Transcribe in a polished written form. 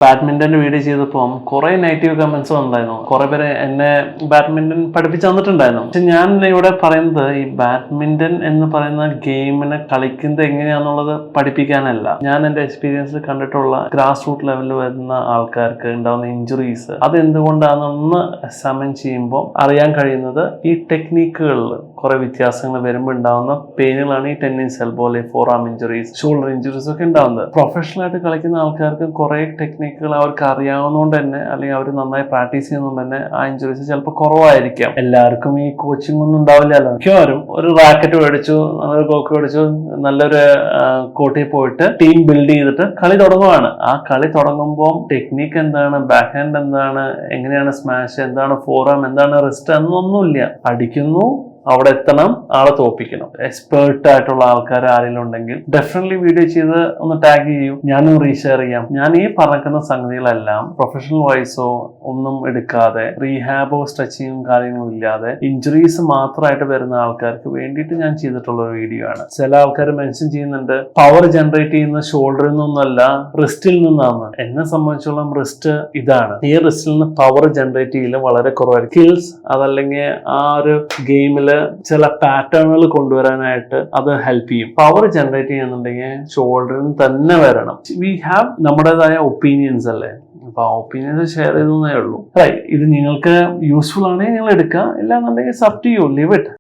Badminton video ചെയ്തപ്പോൾ കുറെ negative comments ഉണ്ടായിരുന്നു. കുറെ പേര് എന്നെ ബാഡ്മിന്റൺ പഠിപ്പിച്ചു തന്നിട്ടുണ്ടായിരുന്നു. പക്ഷെ ഞാൻ ഇവിടെ പറയുന്നത് ഈ ബാഡ്മിന്റൺ എന്ന് പറയുന്ന ഗെയിമിനെ കളിക്കുന്നത് എങ്ങനെയാണെന്നുള്ളത് പഠിപ്പിക്കാനല്ല. ഞാൻ എന്റെ എക്സ്പീരിയൻസിൽ കണ്ടിട്ടുള്ള ഗ്രാസ് റൂട്ട് ലെവലിൽ വരുന്ന ആൾക്കാർക്ക് ഉണ്ടാകുന്ന ഇഞ്ചുറീസ് അത് എന്തുകൊണ്ടാണെന്ന് എക്സാമിൻ ചെയ്യുമ്പോൾ അറിയാൻ കഴിയുന്നത് ഈ ടെക്നിക്കുകളിൽ കുറെ വ്യത്യാസങ്ങൾ വരുമ്പോൾ ഉണ്ടാകുന്ന പെയിനുകളാണ് ഈ ടെന്നീസ് എൽബോ, ഫോർ ആം ഇഞ്ചുറീസ്, ഷോൾഡർ ഇഞ്ചുറീസ് ഒക്കെ ഉണ്ടാകുന്നത്. പ്രൊഫഷണൽ ആയിട്ട് കളിക്കുന്ന ആൾക്കാർക്ക് കുറെ ടെക്നിക്കുകൾ അവർക്ക് അറിയാവുന്നതുകൊണ്ട് തന്നെ, അല്ലെങ്കിൽ അവർ നന്നായി പ്രാക്ടീസ് ചെയ്യുന്നതുകൊണ്ട് തന്നെ ആ ഇഞ്ചുറീസ് ചിലപ്പോൾ കുറവായിരിക്കാം. എല്ലാവർക്കും ഈ കോച്ചിങ് ഒന്നും ഉണ്ടാവില്ലല്ലോ. മിക്കവാറും ഒരു റാക്കറ്റ് മേടിച്ചു, നല്ലൊരു കോക്ക് മേടിച്ചു, നല്ലൊരു കോർട്ടിൽ പോയിട്ട് ടീം ബിൽഡ് ചെയ്തിട്ട് കളി തുടങ്ങുവാണ്. ആ കളി തുടങ്ങുമ്പോൾ ടെക്നിക്ക് എന്താണ്, ബാക്ക് ഹാൻഡ് എന്താണ്, എങ്ങനെയാണ് സ്മാഷ്, എന്താണ് ഫോറാം, എന്താണ് റിസ്റ്റ് എന്നൊന്നുമില്ല. അടിക്കുന്നു, അവിടെ എത്തണം, ആളെ തോപ്പിക്കണം. എക്സ്പേർട്ട് ആയിട്ടുള്ള ആൾക്കാർ ആരെങ്കിലും ഉണ്ടെങ്കിൽ ഡെഫിനറ്റ്ലി വീഡിയോ ചെയ്ത് ഒന്ന് ടാഗ് ചെയ്യൂ, ഞാനും റീഷെയർ ചെയ്യാം. ഞാൻ ഈ പറഞ്ഞിരിക്കുന്ന സംഗതികളെല്ലാം പ്രൊഫഷണൽ വൈസോ ഒന്നും എടുക്കാതെ, റീഹാബോ സ്ട്രെച്ചിങ്ങും കാര്യങ്ങളും ഇല്ലാതെ ഇഞ്ചുറീസ് മാത്രമായിട്ട് വരുന്ന ആൾക്കാർക്ക് വേണ്ടിയിട്ട് ഞാൻ ചെയ്തിട്ടുള്ള ഒരു വീഡിയോ ആണ്. ചില ആൾക്കാർ മെൻഷൻ ചെയ്യുന്നുണ്ട് പവർ ജനറേറ്റ് ചെയ്യുന്ന ഷോൾഡറിൽ നിന്നല്ല റിസ്റ്റിൽ നിന്നാണ്. എന്നെ സംബന്ധിച്ചോളം റിസ്റ്റ് ഇതാണ്. ഈ റിസ്റ്റിൽ നിന്ന് പവർ ജനറേറ്റ് ചെയ്യല് വളരെ കുറവായിരിക്കും. സ്കിൽസ് അതല്ലെങ്കിൽ ആ ഒരു ഗെയിമിൽ ചില പാറ്റേണുകൾ കൊണ്ടുവരാനായിട്ട് അത് ഹെൽപ്പ് ചെയ്യും. പവർ ജനറേറ്റ് ചെയ്യുന്നുണ്ടെങ്കിൽ ഷോൾഡറിൽ തന്നെ വരണം. വി ഹാവ് നമ്മുടേതായ ഒപ്പീനിയൻസ് അല്ലേ, അപ്പൊ ആ ഒപ്പീനിയൻസ് ഷെയർ ചെയ്തേ ഉള്ളൂ. ഇത് നിങ്ങൾക്ക് യൂസ്ഫുൾ ആണെങ്കിൽ നിങ്ങൾ എടുക്കുക, ഇല്ലാന്നുണ്ടെങ്കിൽ sub to you, leave it.